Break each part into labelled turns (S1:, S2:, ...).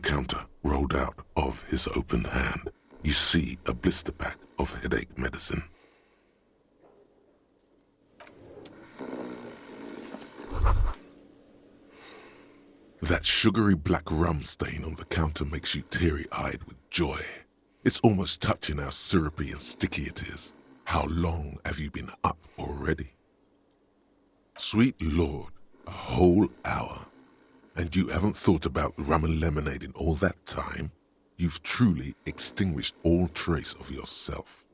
S1: counter rolled out of his open hand, you see a blister pack of headache medicine. That sugary black rum stain on the counter makes you teary-eyed with joy. It's almost touching how syrupy and sticky it is. How long have you been up already? Sweet Lord, a whole hour. And you haven't thought about rum and lemonade in all that time? You've truly extinguished all trace of yourself.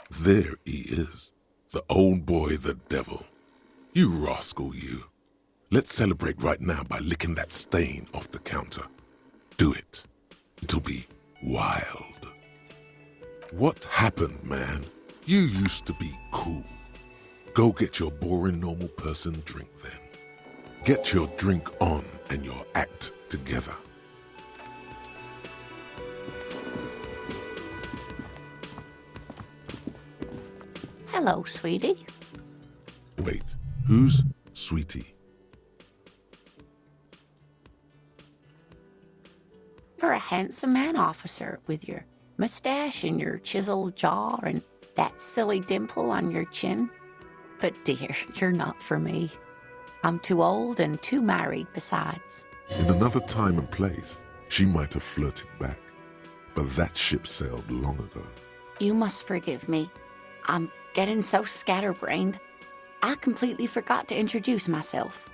S1: There he is, the old boy, the devil. You rascal, you. Let's celebrate right now by licking that stain off the counter. Do it. It'll be wild. What happened, man? You used to be cool. Go get your boring normal person drink then. Get your drink on and your act together.
S2: Hello, sweetie.
S1: Wait, who's Sweetie?
S2: You're a handsome man, officer, with your mustache and your chiseled jaw and that silly dimple on your chin. But dear, you're not for me. I'm too old and too married besides.
S1: In another time and place, she might have flirted back. But that ship sailed long ago.
S2: You must forgive me. I'm getting so scatterbrained. I completely forgot to introduce myself.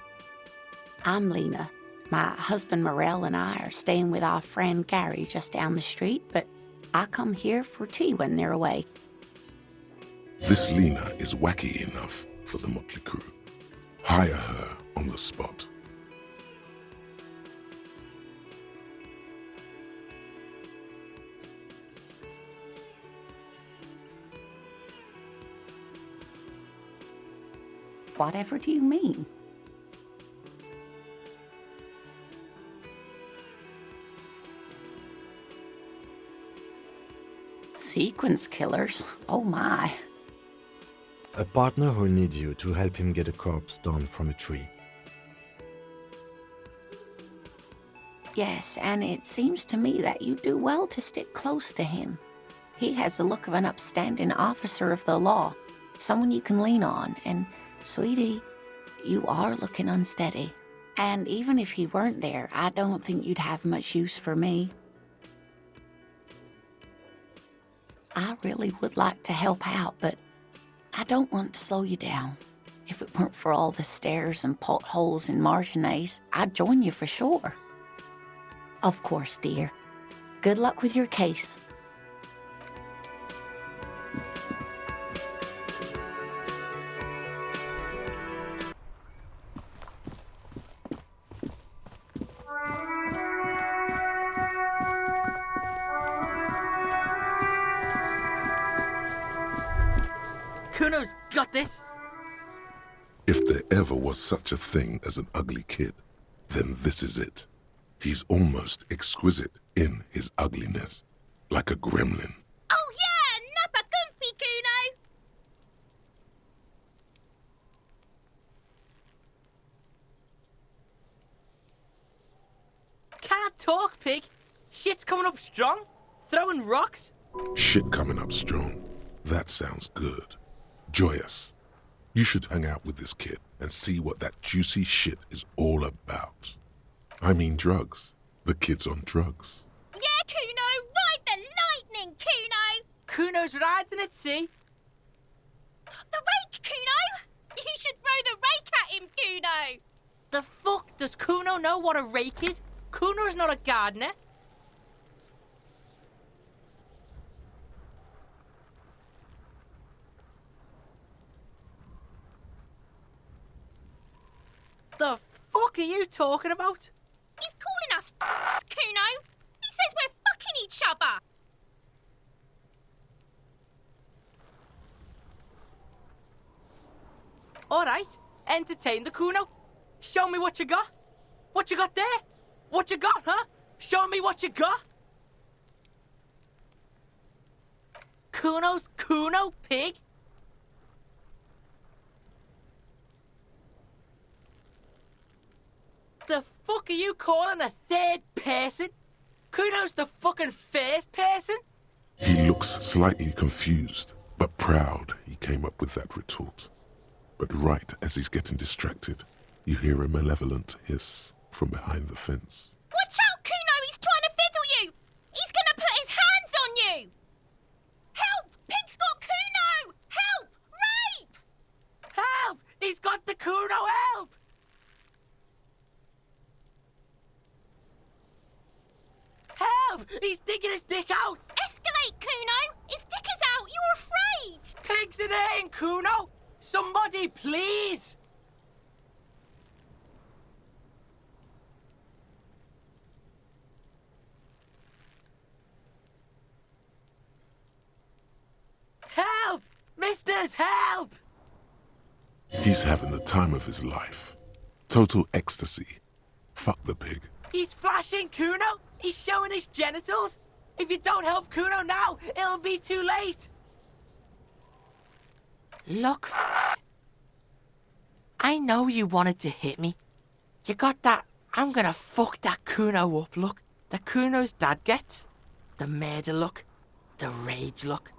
S2: I'm Lena. My husband Morel and I are staying with our friend Gary just down the street, but I come here for tea when they're away.
S1: This Lena is wacky enough for the motley crew. Hire her on the spot.
S2: Whatever do you mean? Sequence killers? Oh my.
S3: A partner who needs you to help him get a corpse down from a tree.
S2: Yes, and it seems to me that you do well to stick close to him. He has the look of an upstanding officer of the law, someone you can lean on, and sweetie, you are looking unsteady. And even if he weren't there, I don't think you'd have much use for me. I really would like to help out, but I don't want to slow you down. If it weren't for all the stairs and potholes in Martinez, I'd join you for sure. Of course, dear. Good luck with your case.
S4: Kuno's got this!
S1: If there ever was such a thing as an ugly kid, then this is it. He's almost exquisite in his ugliness, like a gremlin.
S5: Oh yeah, nappa comfy, Kuno!
S4: Can't talk, pig. Shit's coming up strong. Throwing rocks.
S1: Shit coming up strong. That sounds good. Joyous. You should hang out with this kid and see what that juicy shit is all about. I mean drugs. The kid's on drugs.
S5: Yeah, Kuno, ride the lightning, Kuno!
S4: Kuno's riding it, see?
S5: The rake, Kuno! You should throw the rake at him, Kuno!
S4: The fuck? Does Kuno know what a rake is? Kuno's not a gardener. The fuck are you talking about?
S5: He's calling us Kuno! He says we're fucking each other!
S4: Alright, entertain the Kuno. Show me what you got. What you got there? What you got, huh? Show me what you got. Kuno's Kuno, pig. are you calling a third person? Kuno's the fucking first person?
S1: He looks slightly confused, but proud he came up with that retort. But right as he's getting distracted, you hear a malevolent hiss from behind the fence.
S5: Watch out, Kuno! He's trying to fiddle you! He's gonna put his hands on you! Help! Pig's got Kuno! Help! Rape!
S4: Help! He's got the Kuno, help! Help! He's digging his dick out!
S5: Escalate, Kuno! His dick is out! You're afraid!
S4: Pigs in here, Kuno! Somebody, please! Help! Misters, help!
S1: He's having the time of his life. Total ecstasy. Fuck the pig.
S4: He's flashing Kuno! He's showing his genitals! If you don't help Kuno now, it'll be too late! Look, I know you wanted to hit me. You got that I'm gonna fuck that Kuno up look that Kuno's dad gets. The murder look. The rage look.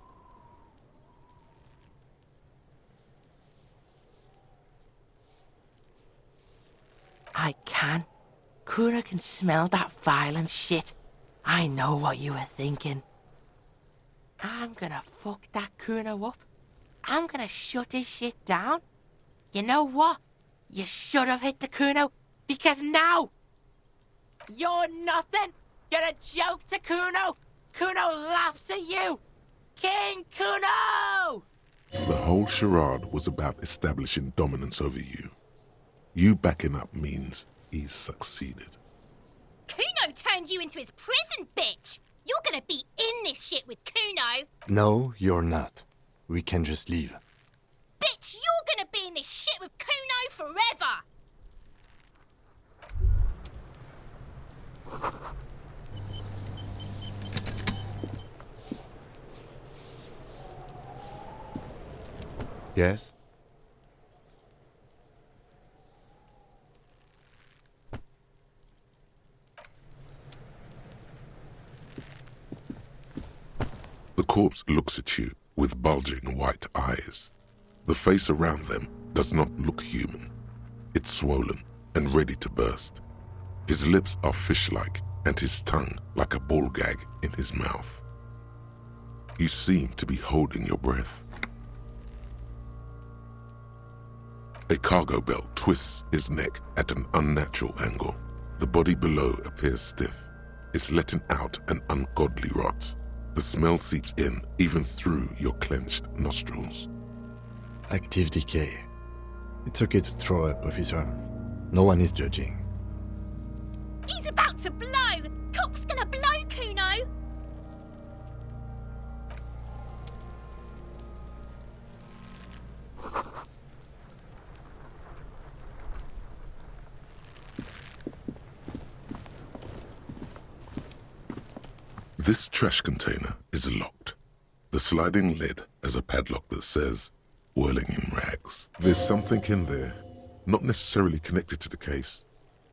S4: I can. Kuno can smell that violent shit. I know what you were thinking. I'm gonna fuck that Kuno up. I'm gonna shut his shit down. You know what? You should have hit the Kuno, because now you're nothing. You're a joke to Kuno. Kuno laughs at you. King Kuno!
S1: The whole charade was about establishing dominance over you. You backing up means he's succeeded.
S5: Kuno turned you into his prison, bitch! You're gonna be in this shit with Kuno!
S3: No, you're not. We can just leave.
S5: Bitch, you're gonna be in this shit with Kuno forever!
S3: Yes?
S1: The corpse looks at you with bulging white eyes. The face around them does not look human. It's swollen and ready to burst. His lips are fish-like and his tongue like a ball gag in his mouth. You seem to be holding your breath. A cargo belt twists his neck at an unnatural angle. The body below appears stiff. It's letting out an ungodly rot. The smell seeps in, even through your clenched nostrils.
S3: Active decay. It's okay to throw up, officer. No one is judging.
S5: He's about to blow! Cock's gonna blow, Kuno!
S1: This trash container is locked. The sliding lid has a padlock that says, "Whirling in rags." There's something in there, not necessarily connected to the case,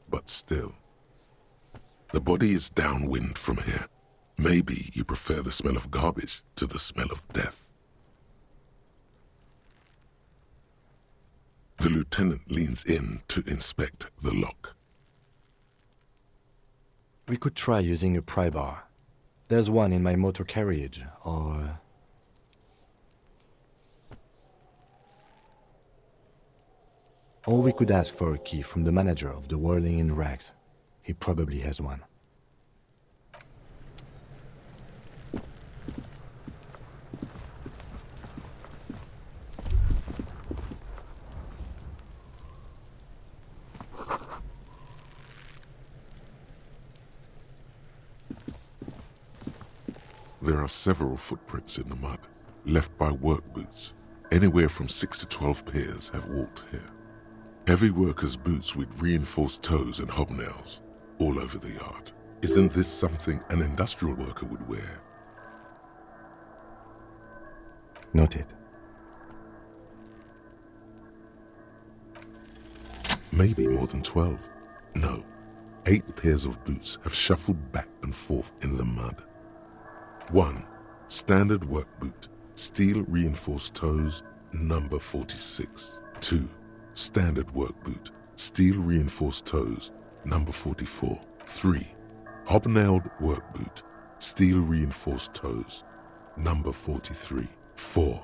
S1: but still. The body is downwind from here. Maybe you prefer the smell of garbage to the smell of death. The lieutenant leans in to inspect the lock.
S3: We could try using a pry bar. There's one in my motor carriage, or... Or we could ask for a key from the manager of the Whirling in Rags. He probably has one.
S1: There are several footprints in the mud, left by work boots. Anywhere from 6 to 12 pairs have walked here. Heavy workers' boots with reinforced toes and hobnails, all over the yard. Isn't this something an industrial worker would wear?
S3: Noted.
S1: Maybe more than 12. No, 8 pairs of boots have shuffled back and forth in the mud. 1. Standard work boot, steel reinforced toes, number 46. 2. Standard work boot, steel reinforced toes, number 44. 3. Hobnailed work boot, steel reinforced toes, number 43. 4.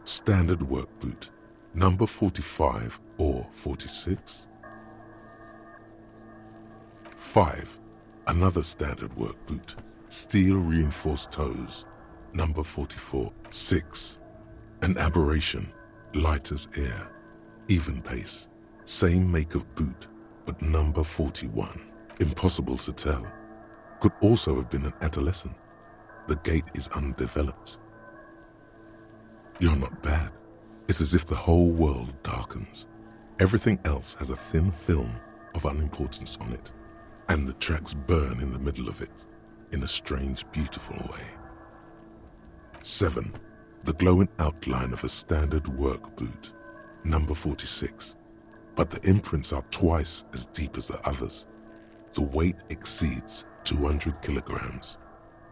S1: Standard work boot, number 45 or 46. 5. Another standard work boot, steel reinforced toes, number 44. 6. An aberration, light as air, even pace, same make of boot, but number 41. Impossible to tell. Could also have been an adolescent. The gait is undeveloped. You're not bad. It's as if the whole world darkens. Everything else has a thin film of unimportance on it, and the tracks burn in the middle of it, in a strange, beautiful way. 7. The glowing outline of a standard work boot, number 46. But the imprints are twice as deep as the others. The weight exceeds 200 kilograms.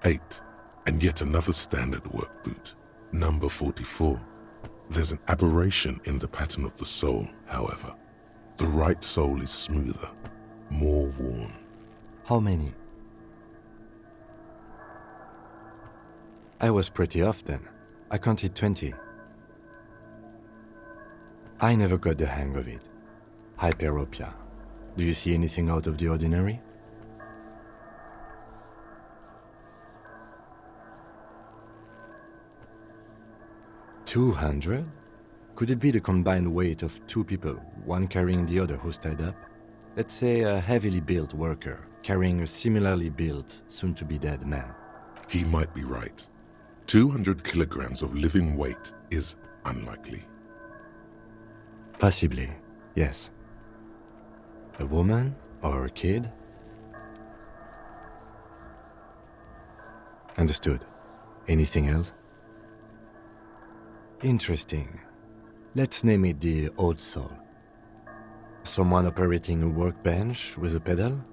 S1: 8. And yet another standard work boot, number 44. There's an aberration in the pattern of the sole, however. The right sole is smoother, more worn.
S3: How many? I was pretty off then. I counted 20. I never got the hang of it. Hyperopia. Do you see anything out of the ordinary? $200? Could it be the combined weight of 2 people, one carrying the other who's tied up? Let's say a heavily built worker carrying a similarly built, soon-to-be-dead man.
S1: He might be right. 200 kilograms of living weight is unlikely.
S3: Possibly, yes. A woman or a kid? Understood. Anything else? Interesting. Let's name it the old soul. Someone operating a workbench with a pedal?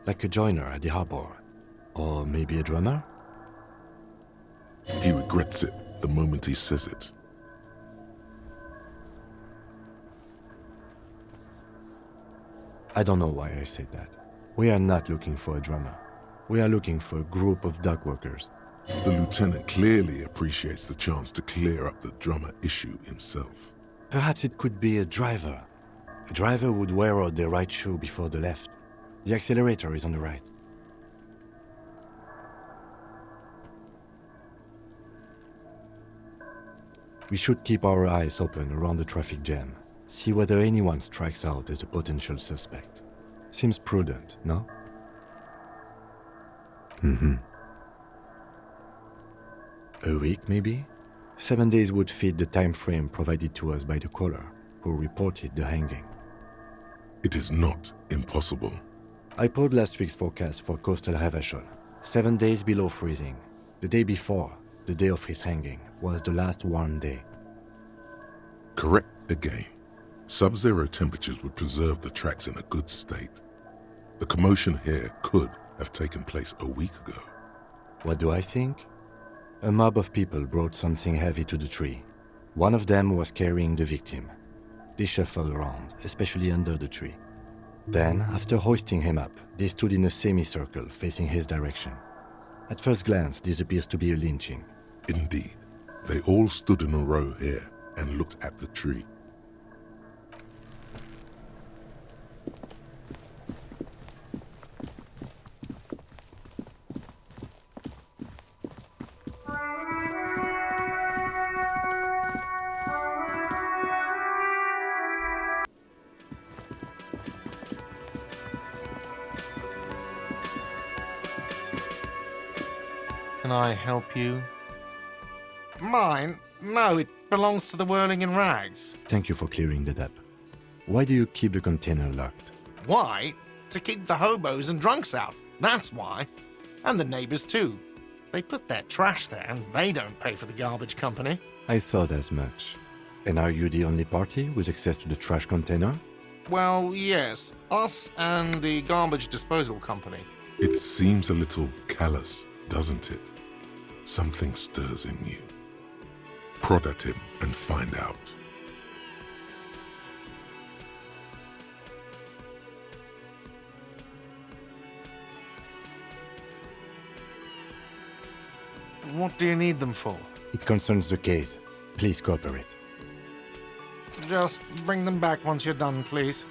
S3: Like a joiner at the harbor? Or maybe a drummer?
S1: He regrets it the moment he says it.
S3: I don't know why I said that. We are not looking for a drummer. We are looking for a group of dock workers.
S1: The lieutenant clearly appreciates the chance to clear up the drummer issue himself.
S3: Perhaps it could be a driver. A driver would wear out their right shoe before the left. The accelerator is on the right. We should keep our eyes open around the traffic jam. See whether anyone strikes out as a potential suspect. Seems prudent, no? A week, maybe? 7 days would fit the time frame provided to us by the caller, who reported the hanging.
S1: It is not impossible.
S3: I pulled last week's forecast for coastal Havashol. 7 days below freezing. The day before, the day of his hanging, was the last warm day.
S1: Correct again. Sub-zero temperatures would preserve the tracks in a good state. The commotion here could have taken place a week ago.
S3: What do I think? A mob of people brought something heavy to the tree. One of them was carrying the victim. They shuffled around, especially under the tree. Then, after hoisting him up, they stood in a semicircle facing his direction. At first glance, this appears to be a lynching.
S1: Indeed. They all stood in a row here and looked at the tree.
S6: Can I help you? Mine? No, it belongs to the Whirling in Rags.
S3: Thank you for clearing that up. Why do you keep the container locked?
S6: Why? To keep the hobos and drunks out. That's why. And the neighbors too. They put their trash there and they don't pay for the garbage company.
S3: I thought as much. And are you the only party with access to the trash container?
S6: Well, yes. Us and the garbage disposal company.
S1: It seems a little callous, doesn't it? Something stirs in you. Prod at him and find out.
S6: What do you need them for?
S3: It concerns the case. Please cooperate.
S6: Just bring them back once you're done, please.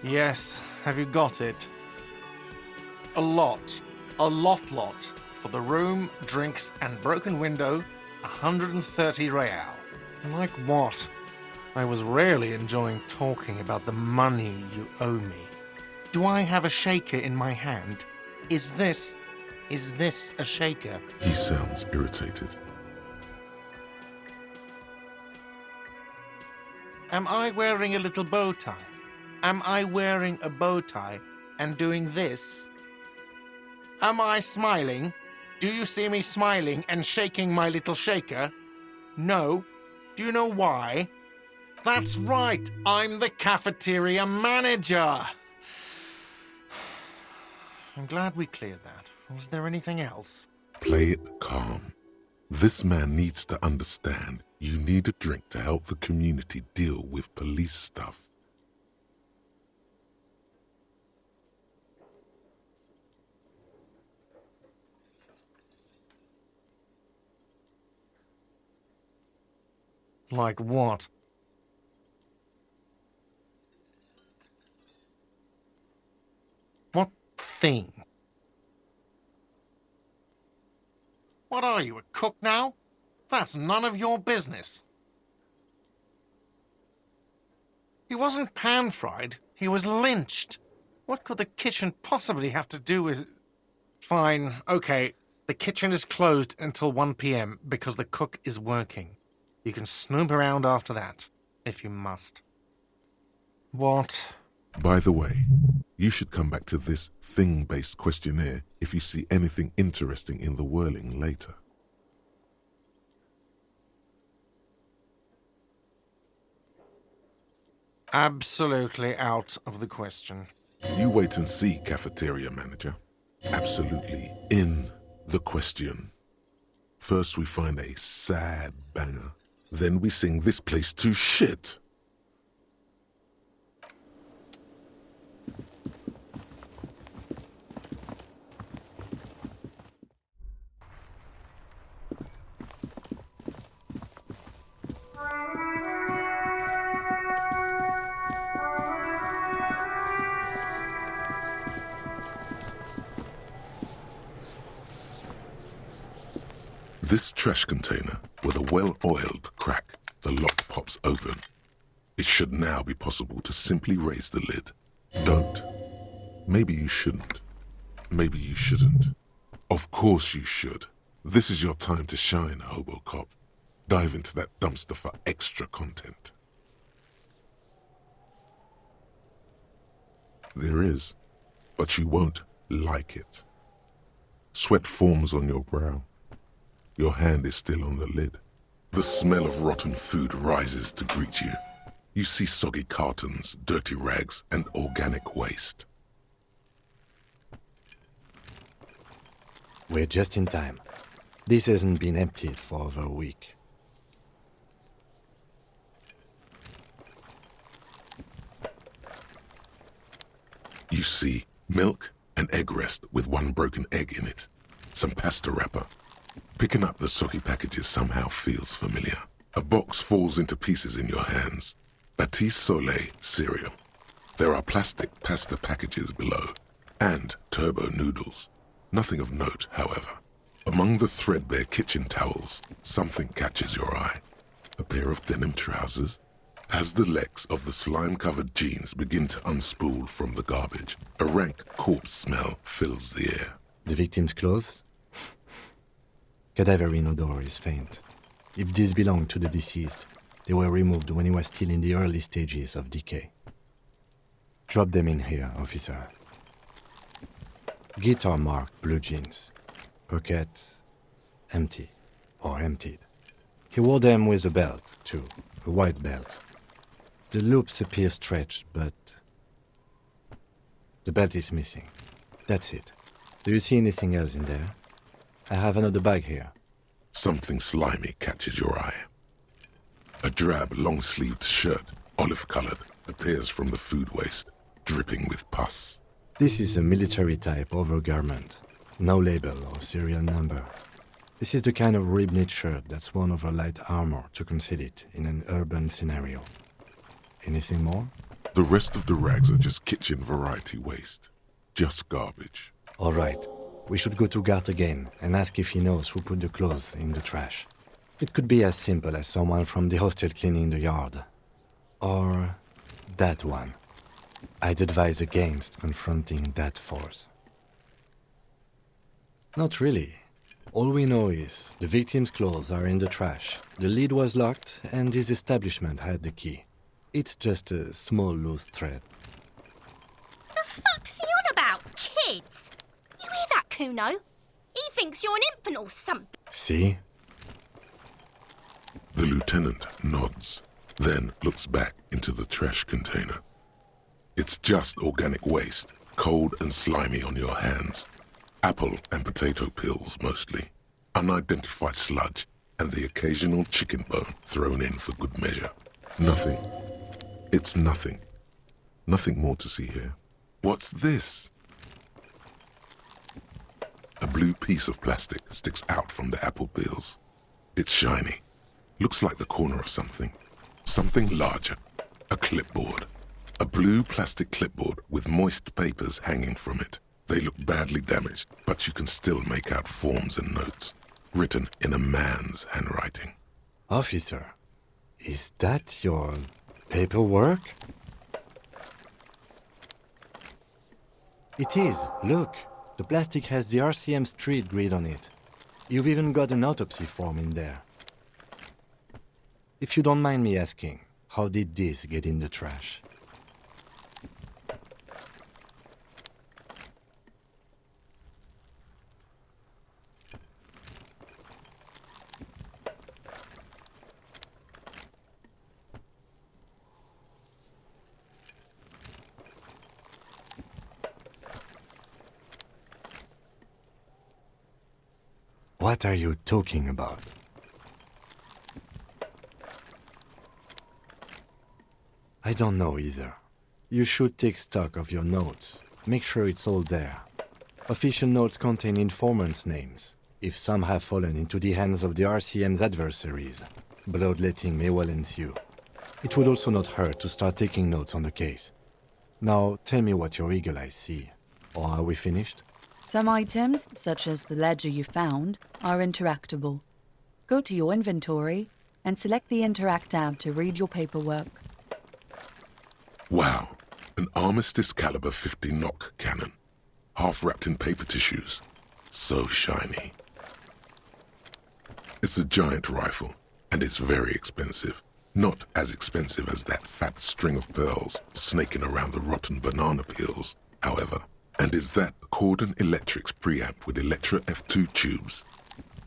S6: Yes, have you got it? A lot. A lot. For the room, drinks, and broken window, 130 real. Like what? I was rarely enjoying talking about the money you owe me. Do I have a shaker in my hand? Is this a shaker?
S1: He sounds irritated.
S6: Am I wearing a little bow tie? Am I wearing a bow tie and doing this? Am I smiling? Do you see me smiling and shaking my little shaker? No. Do you know why? That's right, I'm the cafeteria manager. I'm glad we cleared that. Was there anything else?
S1: Play it calm. This man needs to understand you need a drink to help the community deal with police stuff.
S6: Like what? What thing? What are you, a cook now? That's none of your business. He wasn't pan-fried, he was lynched. What could the kitchen possibly have to do with... Fine, okay, the kitchen is closed until 1 p.m. because the cook is working. You can snoop around after that, if you must. What?
S1: By the way, you should come back to this thing-based questionnaire if you see anything interesting in the whirling later.
S6: Absolutely out of the question.
S1: You wait and see, cafeteria manager. Absolutely in the question. First we find a sad banger. Then we sing this place to shit. This trash container, with a well-oiled crack, the lock pops open. It should now be possible to simply raise the lid. Don't. Maybe you shouldn't. Maybe you shouldn't. Of course you should. This is your time to shine, Hobo Cop. Dive into that dumpster for extra content. There is, but you won't like it. Sweat forms on your brow. Your hand is still on the lid. The smell of rotten food rises to greet you. You see soggy cartons, dirty rags, and organic waste.
S3: We're just in time. This hasn't been emptied for over a week.
S1: You see milk and egg rest with one broken egg in it. Some pasta wrapper. Picking up the soggy packages somehow feels familiar. A box falls into pieces in your hands. Batiste Soleil cereal. There are plastic pasta packages below. And turbo noodles. Nothing of note, however. Among the threadbare kitchen towels, something catches your eye. A pair of denim trousers. As the legs of the slime-covered jeans begin to unspool from the garbage, a rank corpse smell fills the air.
S3: The victim's clothes? Cadaverine odor is faint. If these belong to the deceased, they were removed when he was still in the early stages of decay. Drop them in here, officer. Guitar marked blue jeans. Pockets empty or emptied. He wore them with a belt, too. a white belt. The loops appear stretched, but the belt is missing. That's it. Do you see anything else in there? I have another bag here.
S1: Something slimy catches your eye. A drab, long-sleeved shirt, olive-colored, appears from the food waste, dripping with pus.
S3: This is a military-type overgarment. No label or serial number. This is the kind of rib-knit shirt that's worn over light armor to conceal it in an urban scenario. Anything more?
S1: The rest of the rags are just kitchen variety waste. Just garbage.
S3: All right. We should go to Gart again and ask if he knows who put the clothes in the trash. It could be as simple as someone from the hostel cleaning the yard. Or that one. I'd advise against confronting that force. Not really. All we know is the victim's clothes are in the trash, the lid was locked, and this establishment had the key. It's just a small loose thread.
S5: The fuck's he on about, kids? You hear that, Cuno? He thinks you're an infant or something.
S3: See?
S1: The lieutenant nods, then looks back into the trash container. It's just organic waste, cold and slimy on your hands. Apple and potato peels, mostly. Unidentified sludge, and the occasional chicken bone thrown in for good measure. Nothing. It's nothing. Nothing more to see here. What's this? A blue piece of plastic sticks out from the apple peels. It's shiny. Looks like the corner of something. Something larger. A clipboard. A blue plastic clipboard with moist papers hanging from it. They look badly damaged, but you can still make out forms and notes, written in a man's handwriting.
S3: Officer, is that your paperwork? It is. Look. The plastic has the RCM street grid on it. You've even got an autopsy form in there. If you don't mind me asking, how did this get in the trash? What are you talking about? I don't know either. You should take stock of your notes. Make sure it's all there. Official notes contain informants' names. If some have fallen into the hands of the RCM's adversaries, bloodletting may well ensue. It would also not hurt to start taking notes on the case. Now, tell me what your eagle eyes see. Or are we finished?
S7: Some items, such as the ledger you found, are interactable. Go to your inventory and select the Interact tab to read your paperwork.
S1: Wow, an Armistice caliber 50 knock cannon, half wrapped in paper tissues. So shiny. It's a giant rifle, and it's very expensive. Not as expensive as that fat string of pearls snaking around the rotten banana peels, however. And is that Cordon Electric's preamp with Electra F2 tubes?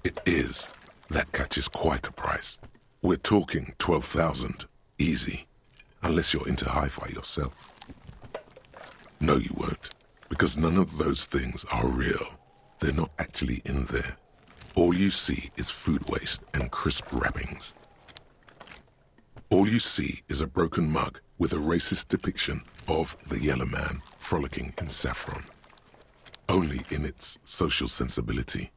S1: It is. That catches quite a price. We're talking 12,000, easy. Unless you're into hi-fi yourself. No, you won't, because none of those things are real. They're not actually in there. All you see is food waste and crisp wrappings. All you see is a broken mug with a racist depiction of the yellow man frolicking in saffron. Only in its social sensibility.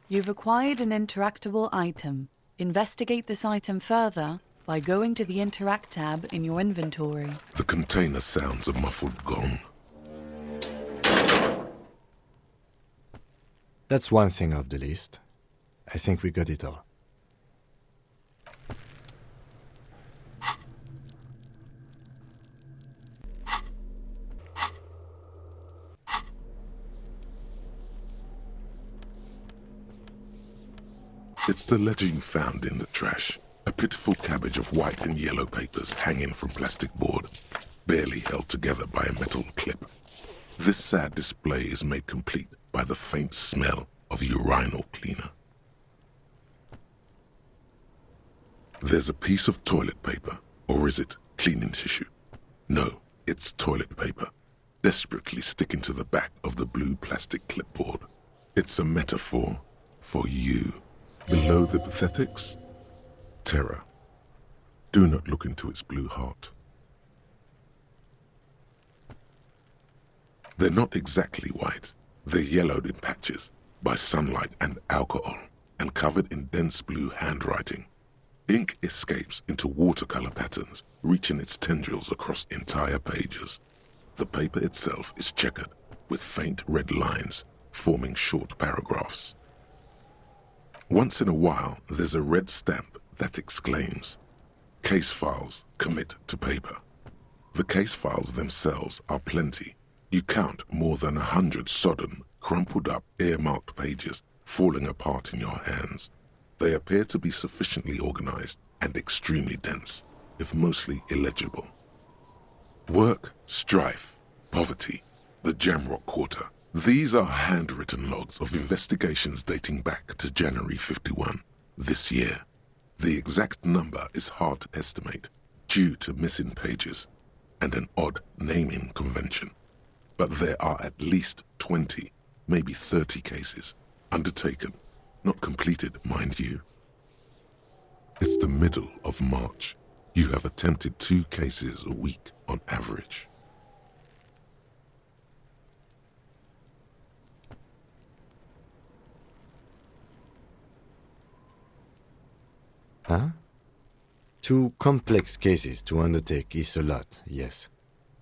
S7: You've acquired an interactable item. Investigate this item further by going to the Interact tab in your inventory.
S1: The container sounds a muffled gong.
S3: That's one thing off the list. I think we got it all.
S1: It's the ledger you found in the trash. A pitiful cabbage of white and yellow papers hanging from plastic board, barely held together by a metal clip. This sad display is made complete by the faint smell of urinal cleaner. There's a piece of toilet paper, or is it cleaning tissue? No, it's toilet paper, desperately sticking to the back of the blue plastic clipboard. It's a metaphor for you. Below the pathetics, terror. Do not look into its blue heart. They're not exactly white. They're yellowed in patches by sunlight and alcohol, and covered in dense blue handwriting. Ink escapes into watercolor patterns, reaching its tendrils across entire pages. The paper itself is checkered, with faint red lines, forming short paragraphs. Once in a while, there's a red stamp that exclaims, "Case files, commit to paper." The case files themselves are plenty. You count more than 100 sodden, crumpled up, earmarked pages falling apart in your hands. They appear to be sufficiently organized and extremely dense, if mostly illegible. Work, strife, poverty, the Jamrock Quarter. These are handwritten logs of investigations dating back to January 51, this year. The exact number is hard to estimate, due to missing pages and an odd naming convention. But there are at least 20, maybe 30 cases, undertaken, not completed, mind you. It's the middle of March. You have attempted 2 cases a week on average.
S3: Huh? 2 complex cases to undertake is a lot, yes.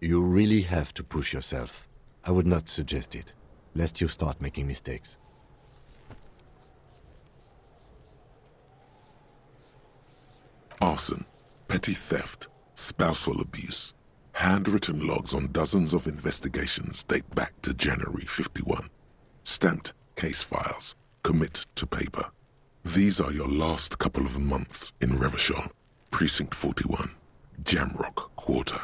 S3: You really have to push yourself. I would not suggest it, lest you start making mistakes.
S1: Arson, petty theft, spousal abuse. Handwritten logs on dozens of investigations date back to January 51. Stamped case files, commit to paper. These are your last couple of months in Revachol, Precinct 41, Jamrock Quarter.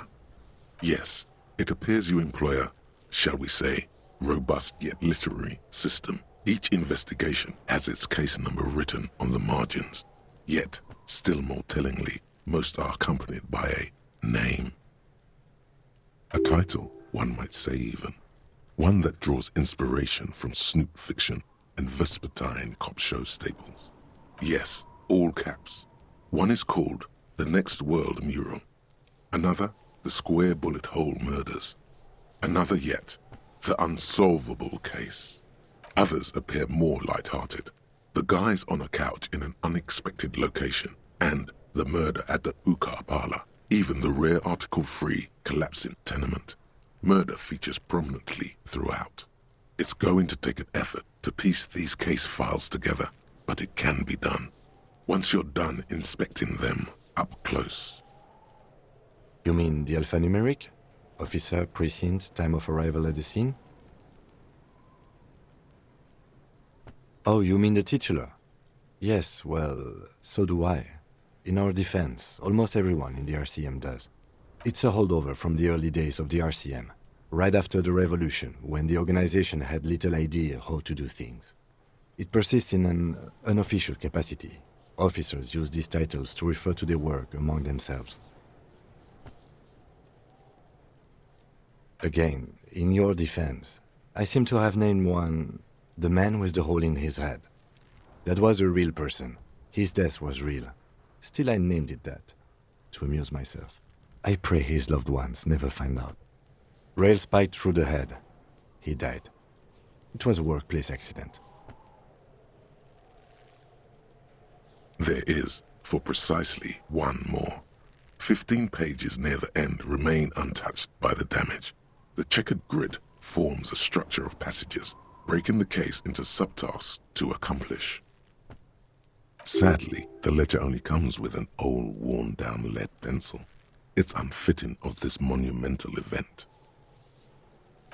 S1: Yes, it appears you employ a, shall we say, robust yet literary system. Each investigation has its case number written on the margins. Yet, still more tellingly, most are accompanied by a name. A title, one might say even. One that draws inspiration from Snoop fiction and Vespertine cop show staples. Yes, all caps. One is called The Next World Mural. Another, The Square Bullet Hole Murders. Another yet, The Unsolvable Case. Others appear more light-hearted. The guys on a couch in an unexpected location, and the murder at the Ukar Parlor. Even the rare article-free collapsing tenement. Murder features prominently throughout. It's going to take an effort to piece these case files together, but it can be done. Once you're done inspecting them up close.
S3: You mean the alphanumeric? Officer, precinct, time of arrival at the scene? Oh, you mean the titular? Yes, well, so do I. In our defense, almost everyone in the RCM does. It's a holdover from the early days of the RCM, right after the revolution, when the organization had little idea how to do things. It persists in an unofficial capacity. Officers use these titles to refer to their work among themselves. Again, in your defense, I seem to have named one the man with the hole in his head. That was a real person. His death was real. Still, I named it that, to amuse myself. I pray his loved ones never find out. Rail spiked through the head. He died. It was a workplace accident.
S1: There is, for precisely one more. 15 pages near the end remain untouched by the damage. The checkered grid forms a structure of passages, breaking the case into subtasks to accomplish. Sadly, the ledger only comes with an old, worn-down lead pencil. It's unfitting of this monumental event.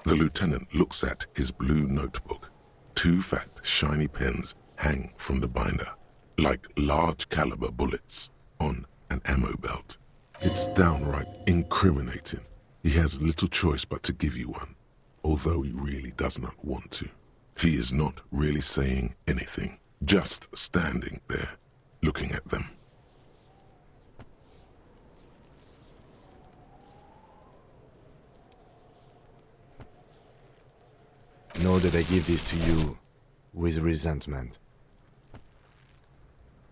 S1: The lieutenant looks at his blue notebook. 2 fat, shiny pens hang from the binder, like large-caliber bullets on an ammo belt. It's downright incriminating. He has little choice but to give you one, although he really does not want to. He is not really saying anything, just standing there, looking at them.
S3: Know that I give this to you with resentment.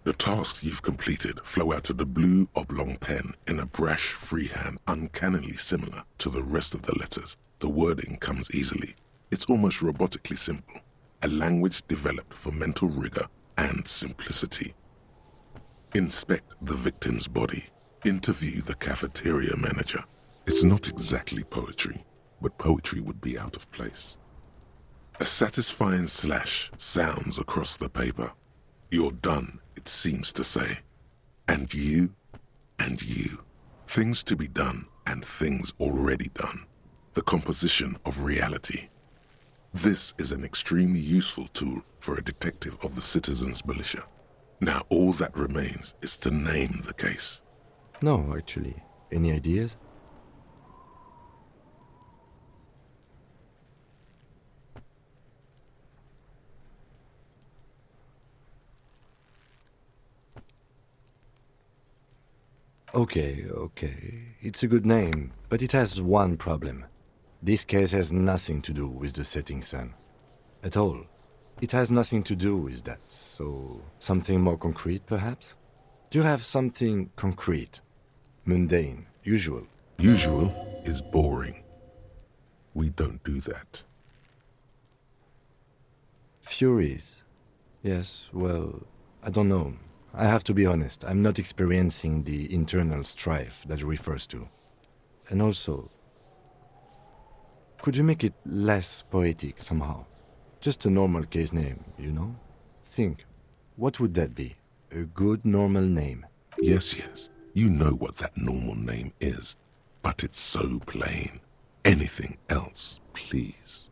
S1: The tasks you've completed flow out of the blue oblong pen in a brash freehand uncannily similar to the rest of the letters. The wording comes easily. It's almost robotically simple. A language developed for mental rigor and simplicity. Inspect the victim's body. Interview the cafeteria manager. It's not exactly poetry, but poetry would be out of place. A satisfying slash sounds across the paper. You're done, it seems to say. And you, and you. Things to be done and things already done. The composition of reality. This is an extremely useful tool for a detective of the citizens' militia. Now all that remains is to name the case.
S3: No, actually. Any ideas? Okay. It's a good name, but it has one problem. This case has nothing to do with the setting sun. At all. It has nothing to do with that, so something more concrete, perhaps? Do you have something concrete? Mundane, usual?
S1: Usual is boring. We don't do that.
S3: Furies? Yes, well, I don't know. I have to be honest, I'm not experiencing the internal strife that it refers to. And also, could you make it less poetic somehow? Just a normal case name, you know? Think, what would that be? A good normal name?
S1: Yes. You know what that normal name is. But it's so plain. Anything else, please.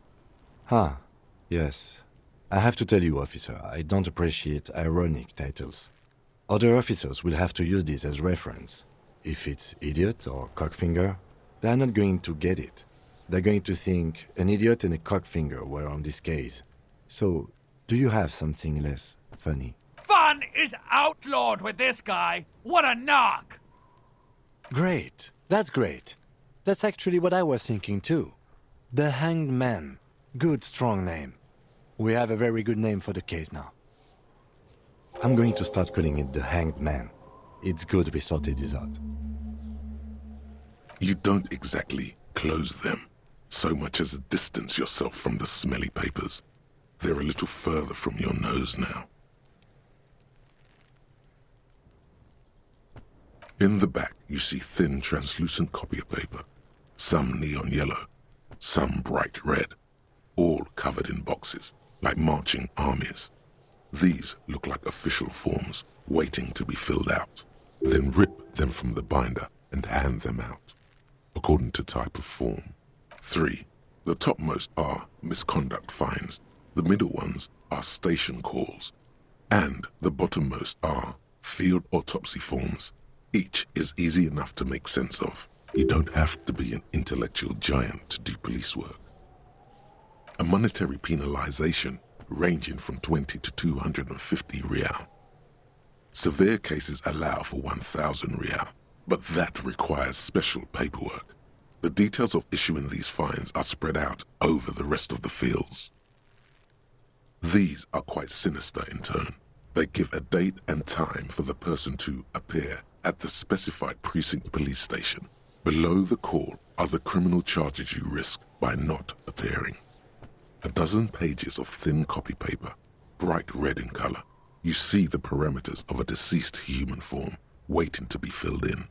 S3: Yes. I have to tell you, officer, I don't appreciate ironic titles. Other officers will have to use this as reference. If it's idiot or cockfinger, they're not going to get it. They're going to think an idiot and a cockfinger were on this case. So, do you have something less funny?
S8: Fun is outlawed with this guy. What a knock!
S3: Great. That's great. That's actually what I was thinking too. The Hanged Man. Good, strong name. We have a very good name for the case now. I'm going to start calling it the Hanged Man. It's good we sorted this out.
S1: You don't exactly close them, so much as distance yourself from the smelly papers. They're a little further from your nose now. In the back, you see thin, translucent copier paper. Some neon yellow, some bright red, all covered in boxes, like marching armies. These look like official forms, waiting to be filled out. Then rip them from the binder and hand them out, according to type of form. 3. The topmost are misconduct fines, the middle ones are station calls, and the bottommost are field autopsy forms. Each is easy enough to make sense of. You don't have to be an intellectual giant to do police work. A monetary penalization ranging from 20 to 250 real. Severe cases allow for 1,000 real, but that requires special paperwork. The details of issuing these fines are spread out over the rest of the fields. These are quite sinister in tone. They give a date and time for the person to appear at the specified precinct police station. Below the call are the criminal charges you risk by not appearing. A dozen pages of thin copy paper, bright red in color. You see the parameters of a deceased human form waiting to be filled in.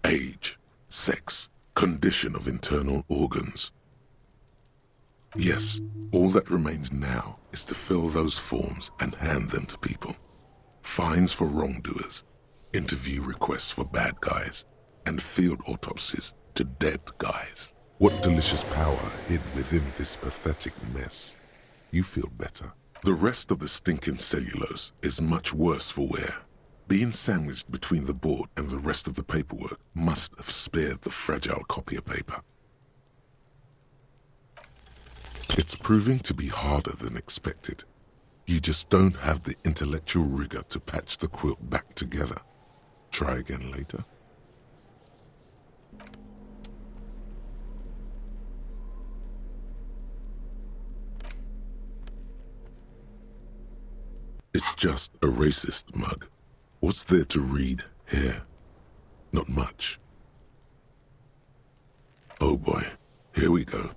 S1: Age, sex, condition of internal organs. Yes, all that remains now is to fill those forms and hand them to people. Fines for wrongdoers, interview requests for bad guys, and field autopsies to dead guys. What delicious power hid within this pathetic mess. You feel better. The rest of the stinking cellulose is much worse for wear. Being sandwiched between the board and the rest of the paperwork must have spared the fragile copier paper. It's proving to be harder than expected. You just don't have the intellectual rigor to patch the quilt back together. Try again later. It's just a racist mug. What's there to read here? Not much. Oh boy, here we go.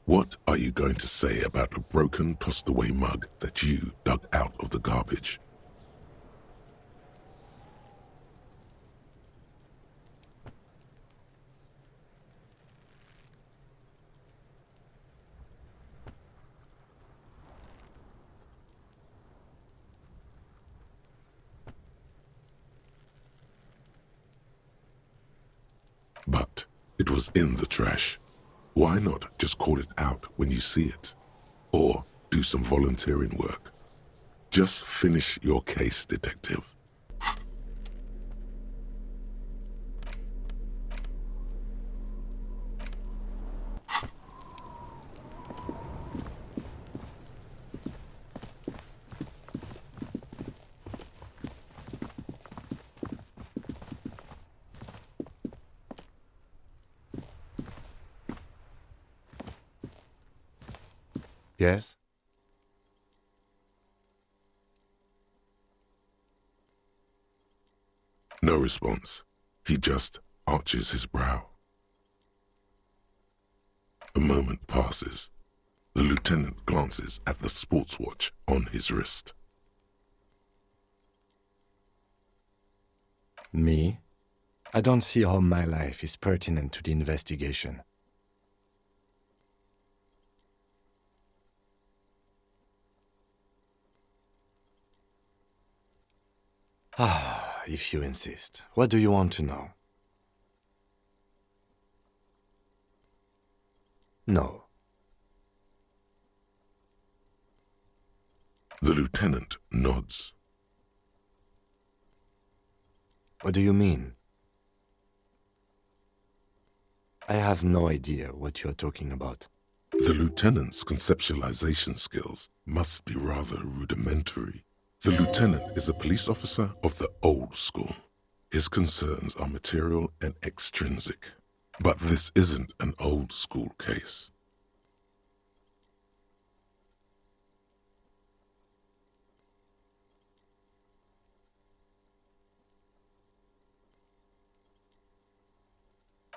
S1: What are you going to say about a broken, tossed-away mug that you dug out of the garbage? But it was in the trash. Why not just call it out when you see it? Or do some volunteering work? Just finish your case, detective.
S3: Yes?
S1: No response. He just arches his brow. A moment passes. The lieutenant glances at the sports watch on his wrist.
S3: Me? I don't see how my life is pertinent to the investigation. Ah, if you insist. What do you want to know? No.
S1: The lieutenant nods.
S3: What do you mean? I have no idea what you're talking about.
S1: The lieutenant's conceptualization skills must be rather rudimentary. The lieutenant is a police officer of the old school. His concerns are material and extrinsic. But this isn't an old school case.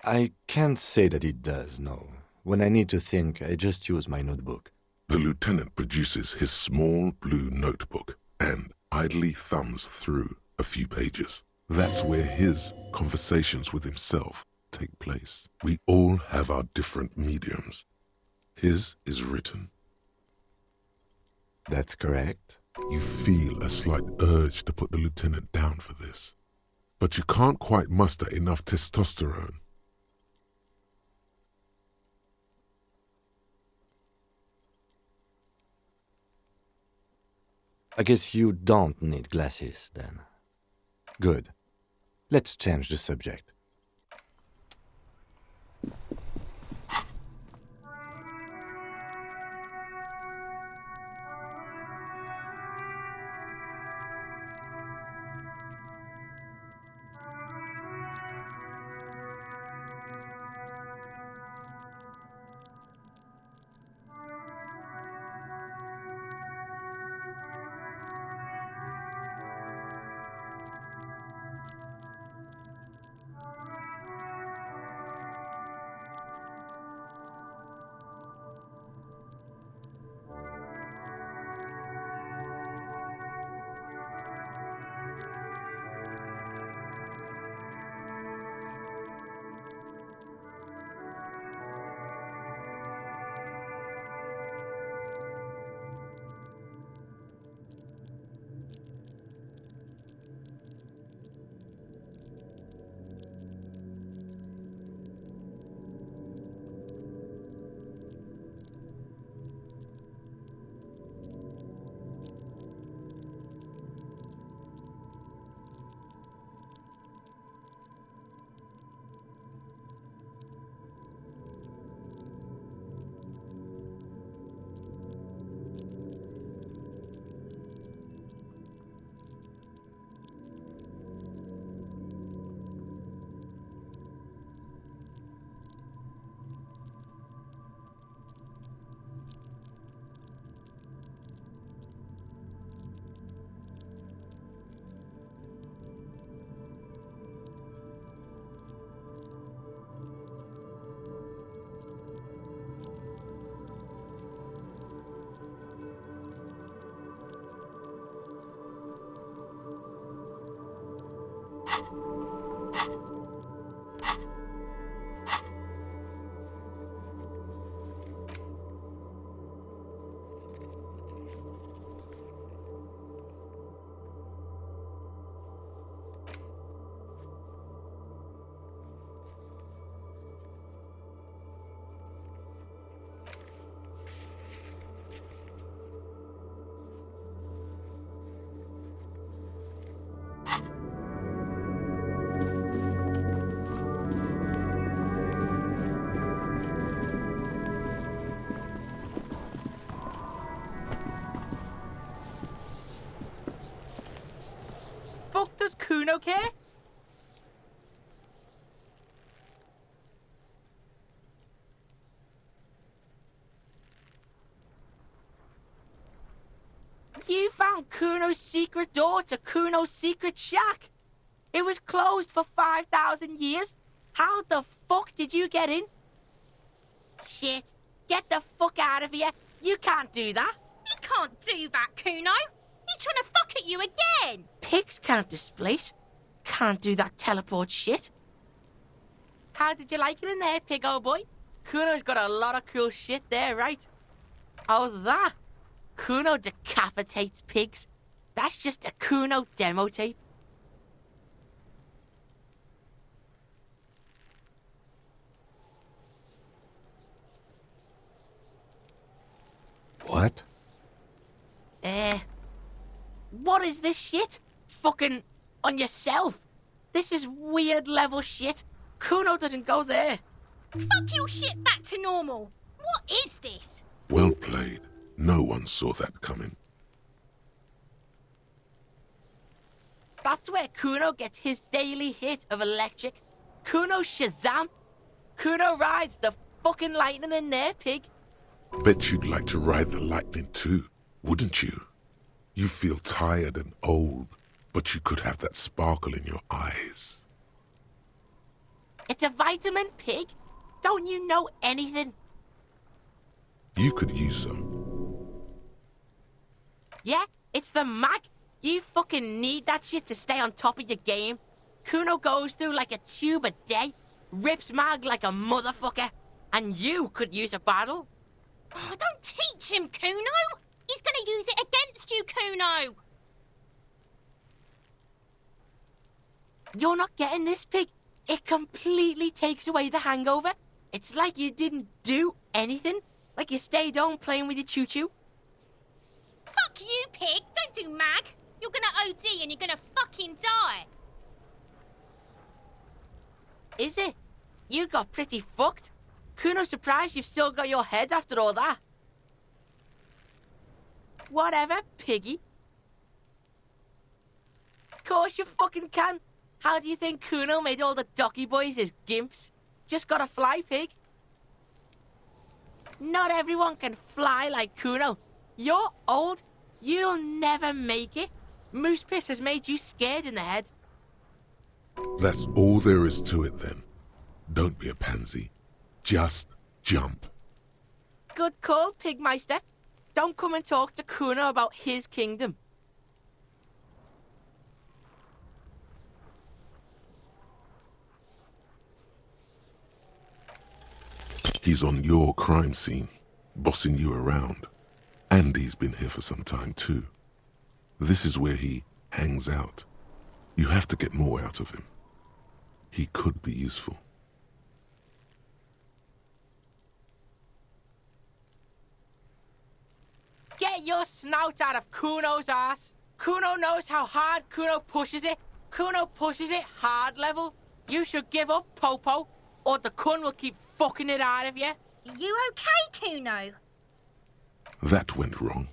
S3: I can't say that it does, no. When I need to think, I just use my notebook.
S1: The lieutenant produces his small blue notebook and idly thumbs through a few pages. That's where his conversations with himself take place. We all have our different mediums. His is written.
S3: That's correct.
S1: You feel a slight urge to put the lieutenant down for this, but you can't quite muster enough testosterone.
S3: I guess you don't need glasses, then. Good. Let's change the subject.
S4: Kuno care? You found Kuno's secret door to Kuno's secret shack. It was closed for 5,000 years. How the fuck did you get in? Shit. Get the fuck out of here. You can't do that.
S5: He can't do that, Kuno. He's trying to fuck at you again.
S4: Pigs can't displace. Can't do that teleport shit. How did you like it in there, pig old boy? Kuno's got a lot of cool shit there, right? Oh, that? Kuno decapitates pigs. That's just a Kuno demo tape.
S3: What?
S4: What is this shit? Fucking on yourself. This is weird level shit. Kuno doesn't go there.
S5: Fuck your shit back to normal. What is this?
S1: Well played. No one saw that coming.
S4: That's where Kuno gets his daily hit of electric. Kuno Shazam. Kuno rides the fucking lightning in there, pig.
S1: Bet you'd like to ride the lightning too, wouldn't you? You feel tired and old, but you could have that sparkle in your eyes.
S4: It's a vitamin, pig. Don't you know anything?
S1: You could use some.
S4: Yeah, it's the mag. You fucking need that shit to stay on top of your game. Kuno goes through like a tube a day, rips mag like a motherfucker, and you could use a bottle.
S5: Oh, don't teach him, Kuno. He's gonna use it against you, Kuno.
S4: You're not getting this, pig. It completely takes away the hangover. It's like you didn't do anything. Like you stayed home playing with your choo-choo.
S5: Fuck you, pig. Don't do mag. You're gonna OD and you're gonna fucking die.
S4: Is it? You got pretty fucked. Kuno's surprised you've still got your head after all that. Whatever, piggy. Course you fucking can. How do you think Kuno made all the docky boys his gimps? Just gotta fly, pig. Not everyone can fly like Kuno. You're old. You'll never make it. Moose piss has made you scared in the head.
S1: That's all there is to it then. Don't be a pansy. Just jump.
S4: Good call, Pigmeister. Don't come and talk to Kuno about his kingdom.
S1: He's on your crime scene, bossing you around. And he's been here for some time too. This is where he hangs out. You have to get more out of him. He could be useful.
S4: Get your snout out of Kuno's ass. Kuno knows how hard Kuno pushes it. Kuno pushes it hard level. You should give up, Popo, or the Kun will keep fucking it out of you.
S5: You okay, Kuno?
S1: That went wrong.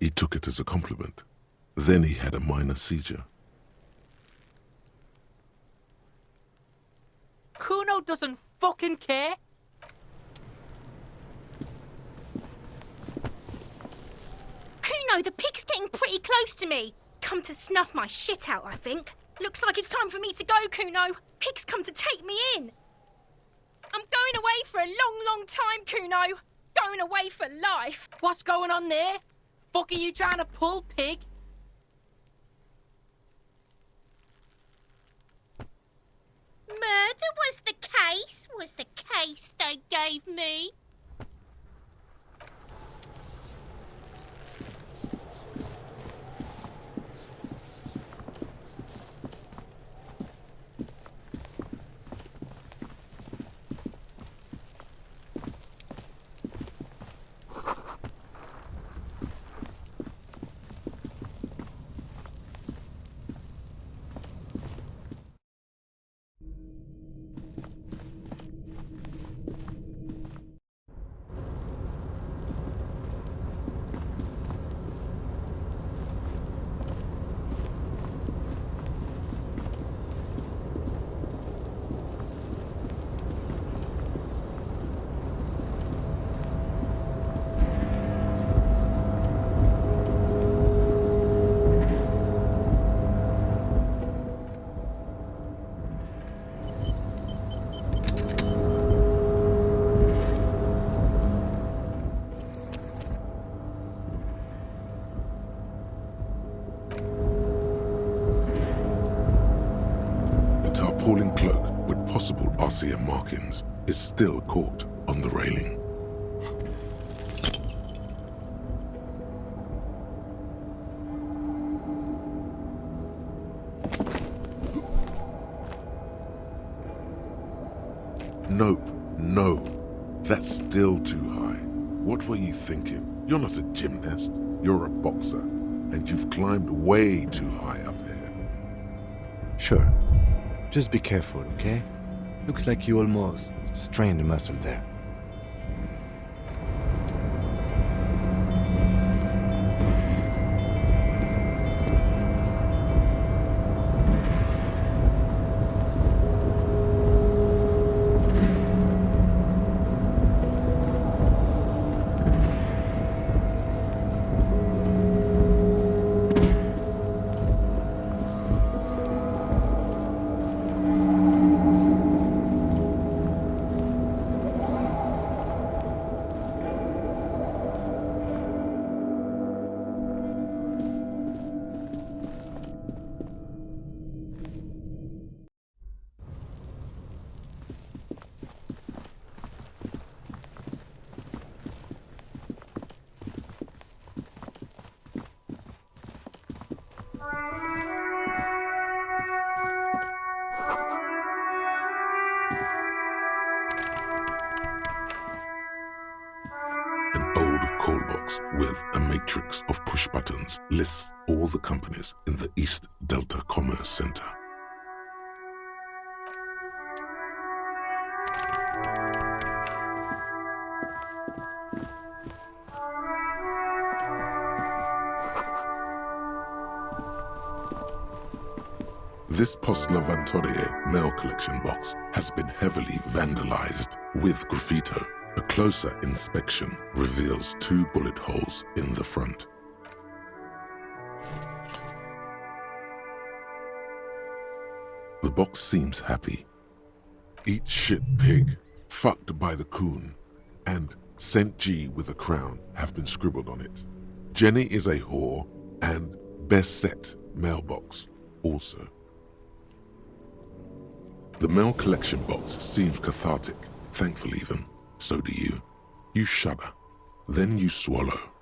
S1: He took it as a compliment. Then he had a minor seizure.
S4: Kuno doesn't fucking care.
S5: Kuno, the pig's getting pretty close to me. Come to snuff my shit out, I think. Looks like it's time for me to go, Kuno. Pig's come to take me in. I'm going away for a long, long time, Kuno. Going away for life.
S4: What's going on there? Fuck are you trying to pull, pig?
S5: Murder was the case they gave me.
S1: tarpaulin cloak with possible RCM markings is still caught on the railing. Nope, no. That's still too high. What were you thinking? You're not a gymnast, you're a boxer, and you've climbed way too high up here.
S3: Sure. Just be careful, okay? Looks like you almost strained a muscle there.
S1: Call box with a matrix of push buttons lists all the companies in the East Delta Commerce Center. This Post Lavantorier mail collection box has been heavily vandalized with graffito. A closer inspection reveals 2 bullet holes in the front. The box seems happy. Eat shit pig, fucked by the coon, and St. G with a crown have been scribbled on it. Jenny is a whore, and best set mailbox also. The mail collection box seems cathartic, thankful even. So do you. You shudder. Then you swallow.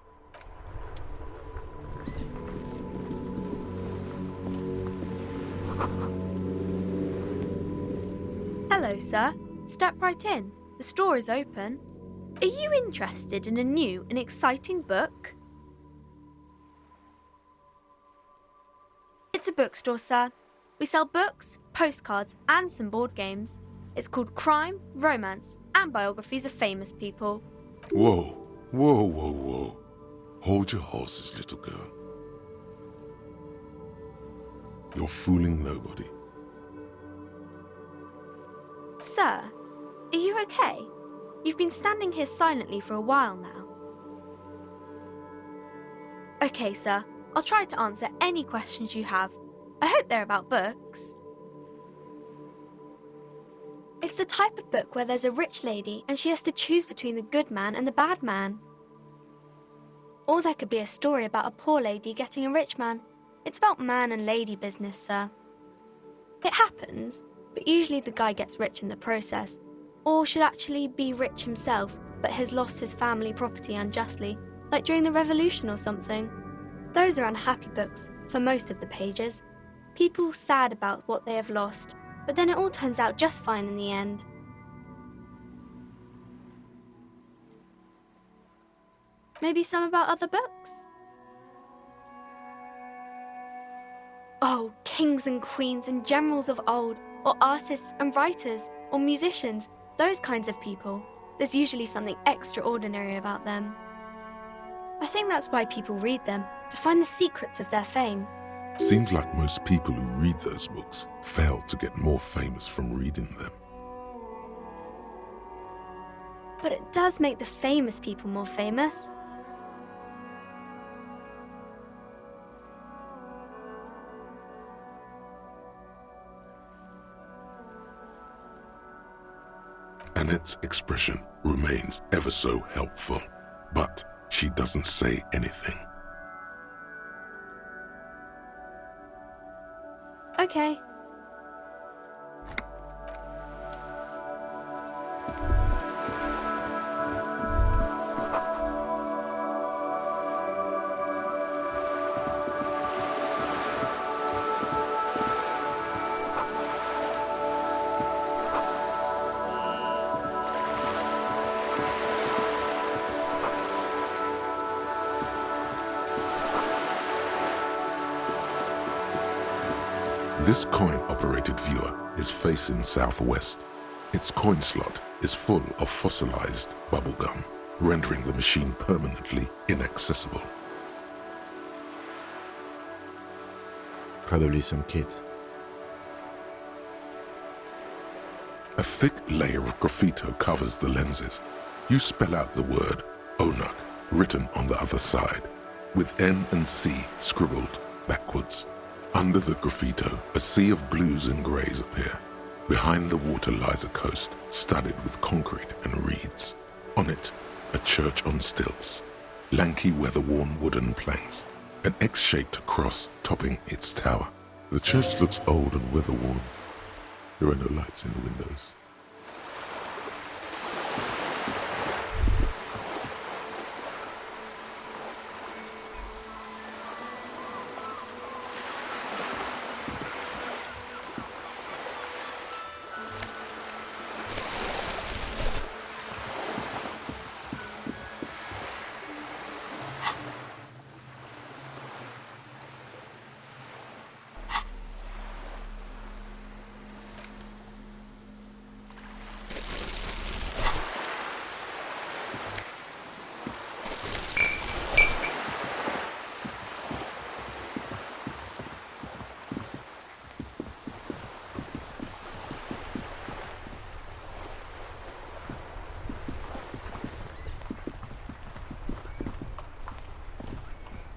S9: Hello, sir. Step right in. The store is open. Are you interested in a new and exciting book? It's a bookstore, sir. We sell books, postcards, and some board games. It's called Crime, Romance, and biographies of famous people.
S1: Whoa, whoa, whoa, whoa. Hold your horses, little girl. You're fooling nobody.
S9: Sir, are you okay? You've been standing here silently for a while now. Okay, sir. I'll try to answer any questions you have. I hope they're about books. It's the type of book where there's a rich lady and she has to choose between the good man and the bad man. Or there could be a story about a poor lady getting a rich man. It's about man and lady business, sir. It happens, but usually the guy gets rich in the process. Or should actually be rich himself, but has lost his family property unjustly, like during the revolution or something. Those are unhappy books, for most of the pages. People sad about what they have lost, but then it all turns out just fine in the end. Maybe some about other books? Oh, kings and queens and generals of old, or artists and writers, or musicians, those kinds of people. There's usually something extraordinary about them. I think that's why people read them, to find the secrets of their fame.
S1: Seems like most people who read those books fail to get more famous from reading them.
S9: But it does make the famous people more famous.
S1: Annette's expression remains ever so helpful, but she doesn't say anything.
S9: Okay.
S1: This coin-operated viewer is facing southwest. Its coin slot is full of fossilized bubblegum, rendering the machine permanently inaccessible.
S3: Probably some kids.
S1: A thick layer of graffito covers the lenses. You spell out the word Onuk written on the other side, with N and C scribbled backwards. Under the graffito, a sea of blues and greys appear. Behind the water lies a coast studded with concrete and reeds. On it, a church on stilts, lanky weather-worn wooden planks, an X-shaped cross topping its tower. The church looks old and weather-worn. There are no lights in the windows.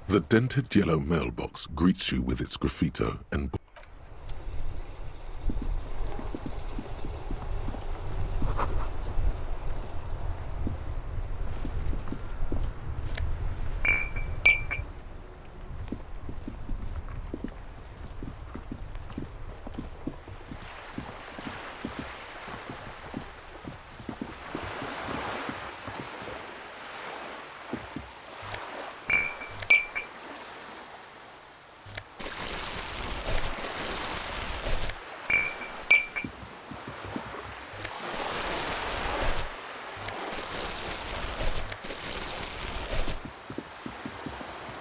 S1: The dented yellow mailbox greets you with its graffito and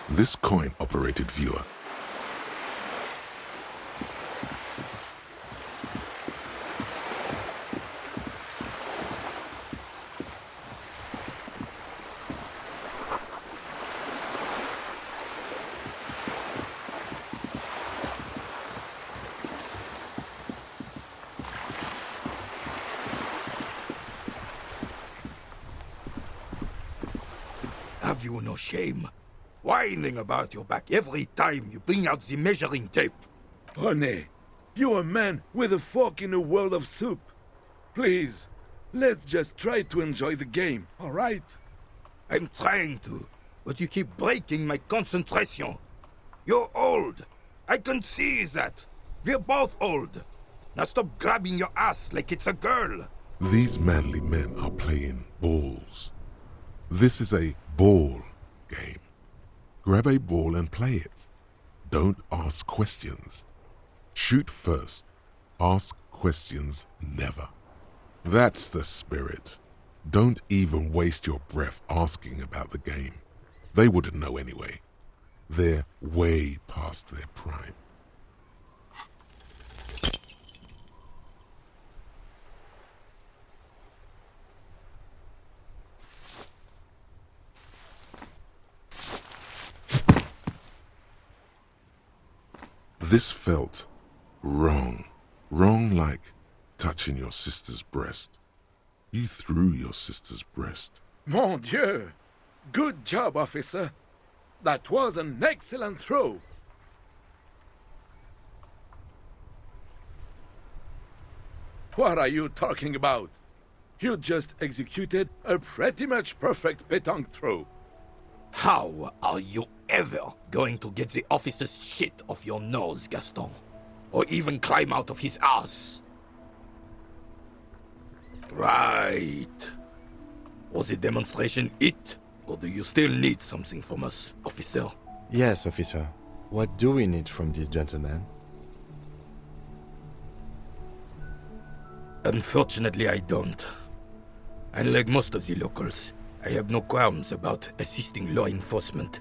S1: this coin-operated viewer.
S10: Have you no shame? Whining about your back every time you bring out the measuring tape.
S11: Honey, you're a man with a fork in a world of soup. Please, let's just try to enjoy the game, all right?
S10: I'm trying to, but you keep breaking my concentration. You're old. I can see that. We're both old. Now stop grabbing your ass like it's a girl.
S1: These manly men are playing balls. This is a ball game. Grab a ball and play it. Don't ask questions. Shoot first. Ask questions never. That's the spirit. Don't even waste your breath asking about the game. They wouldn't know anyway. They're way past their prime. This felt wrong. Wrong like touching your sister's breast. You threw your sister's breast.
S11: Mon Dieu! Good job, officer. That was an excellent throw. What are you talking about? You just executed a pretty much perfect pétanque throw.
S10: How are you ever going to get the officer's shit off your nose, Gaston? Or even climb out of his ass? Right. Was the demonstration it? Or do you still need something from us, officer?
S3: Yes, officer. What do we need from this gentleman?
S10: Unfortunately, I don't. Unlike most of the locals, I have no qualms about assisting law enforcement.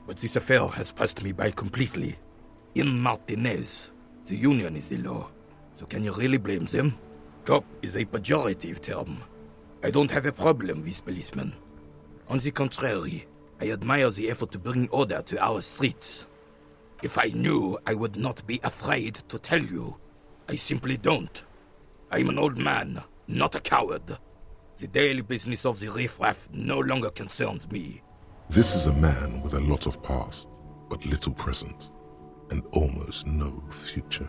S10: But this affair has passed me by completely. In Martinez, The union is the law, so can you really blame them? Cop is a pejorative term. I don't have a problem with policemen. On the contrary, I admire the effort to bring order to our streets. If I knew, I would not be afraid to tell you. I simply don't. I'm an old man, not a coward. The daily business of the riffraff no longer concerns me.
S1: This is a man with a lot of past, but little present, and almost no future.